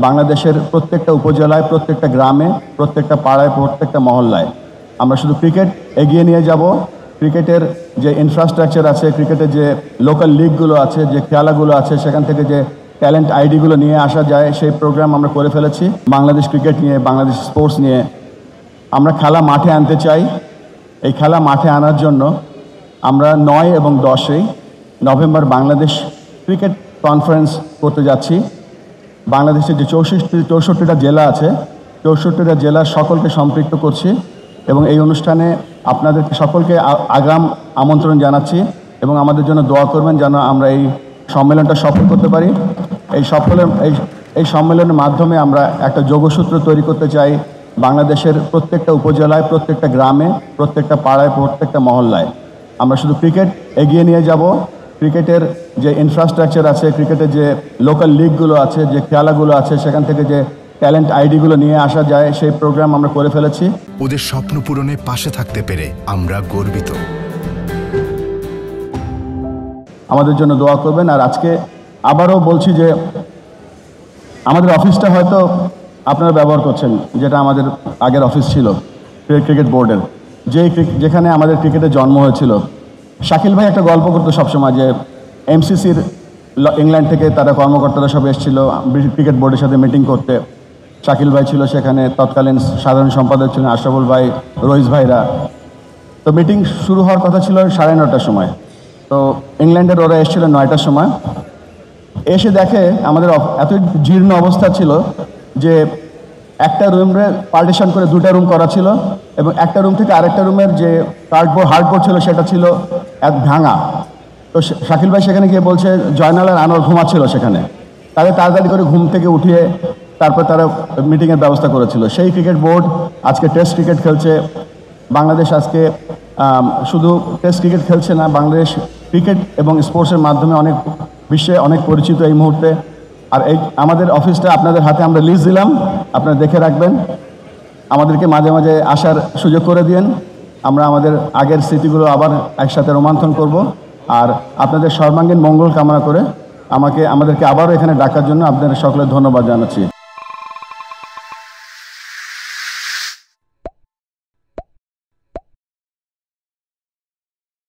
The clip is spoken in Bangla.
বাংলাদেশের প্রত্যেকটা উপজেলায়, প্রত্যেকটা গ্রামে, প্রত্যেকটা পাড়ায়, প্রত্যেকটা মহল্লায় আমরা শুধু ক্রিকেট এগিয়ে নিয়ে যাব। ক্রিকেটের যে ইনফ্রাস্ট্রাকচার আছে, ক্রিকেটের যে লোকাল লিগগুলো আছে, যে খেলাগুলো আছে, সেখান থেকে যে ট্যালেন্ট আইডিগুলো নিয়ে আসা যায়, সেই প্রোগ্রাম আমরা করে ফেলেছি। বাংলাদেশ ক্রিকেট নিয়ে, বাংলাদেশ স্পোর্টস নিয়ে আমরা খেলা মাঠে আনতে চাই। এই খেলা মাঠে আনার জন্য আমরা 9 এবং 10 নভেম্বর বাংলাদেশ ক্রিকেট কনফারেন্স করতে যাচ্ছি। বাংলাদেশের যে 64টা জেলা আছে, 64টা জেলার সকলকে সম্পৃক্ত করছি এবং এই অনুষ্ঠানে আপনাদেরকে সকলকে আগাম আমন্ত্রণ জানাচ্ছি এবং আমাদের জন্য দোয়া করবেন যেন আমরা এই সম্মেলনটা সফল করতে পারি। এই সম্মেলনের মাধ্যমে আমরা একটা যোগসূত্র তৈরি করতে চাই বাংলাদেশের প্রত্যেকটা উপজেলায়, প্রত্যেকটা গ্রামে, প্রত্যেকটা পাড়ায়, প্রত্যেকটা মহল্লায় আমরা শুধু ক্রিকেট এগিয়ে নিয়ে যাব। ক্রিকেটের যে ইনফ্রাস্ট্রাকচার আছে, ক্রিকেটের যে লোকাল লিগগুলো আছে, যে খেলাগুলো আছে, সেখান থেকে যে ট্যালেন্ট আইডিগুলো নিয়ে আসা যায়, সেই প্রোগ্রাম আমরা করে ফেলেছি। ওদের স্বপ্ন পূরণে পাশে থাকতে পেরে আমরা গর্বিত। আমাদের জন্য দোয়া করবেন। আর আজকে আবারও বলছি যে আমাদের অফিসটা হয়তো আপনারা ব্যবহার করছেন, যেটা আমাদের আগের অফিস ছিল ক্রিকেট বোর্ডের, যেখানে আমাদের ক্রিকেটের জন্ম হয়েছিল। শাকিল ভাই একটা গল্প করতো সবসময় যে এমসিসির ইংল্যান্ড থেকে তারা কর্মকর্তারা সব এসেছিল ক্রিকেট বোর্ডের সাথে মিটিং করতে। শাকিল ভাই ছিল সেখানে, তৎকালীন সাধারণ সম্পাদক ছিলেন আশরাফুল ভাই, রইস ভাইরা। তো মিটিং শুরু হওয়ার কথা ছিল 9:30টার সময়। তো ইংল্যান্ডের ওরা এসেছিল 9টার সময়। এসে দেখে আমাদের এত জীর্ণ অবস্থা ছিল যে একটা রুমে পার্টিশন করে 2টা রুম করা ছিল এবং একটা রুম থেকে আরেকটা রুমের যে হার্ডবোর্ড ছিল সেটা ছিল এক ভাঙা। তো শাকিল ভাই সেখানে গিয়ে বলছে জয়নাল আর আনোয়ার ঘুমাচ্ছিল সেখানে, তাদের তাড়াতাড়ি করে ঘুম থেকে উঠিয়ে তারপর তারা মিটিংয়ের ব্যবস্থা করেছিল। সেই ক্রিকেট বোর্ড আজকে টেস্ট ক্রিকেট খেলছে। বাংলাদেশ আজকে শুধু টেস্ট ক্রিকেট খেলছে না, বাংলাদেশ ক্রিকেট এবং স্পোর্টসের মাধ্যমে বিশ্বে অনেক পরিচিত এই মুহূর্তে। আর এই আমাদের অফিসটা আপনাদের হাতে আমরা লিস্ট দিলাম, আপনারা দেখে রাখবেন। আমাদেরকে মাঝে মাঝে আসার সুযোগ করে দিন, আমরা আমাদের আগের স্মৃতিগুলো আবার একসাথে রোমন্থন করব। আর আপনাদের সর্বাঙ্গীন মঙ্গল কামনা করে আমাদেরকে আবারও এখানে ডাকার জন্য আপনাদের সকলের ধন্যবাদ জানাচ্ছি।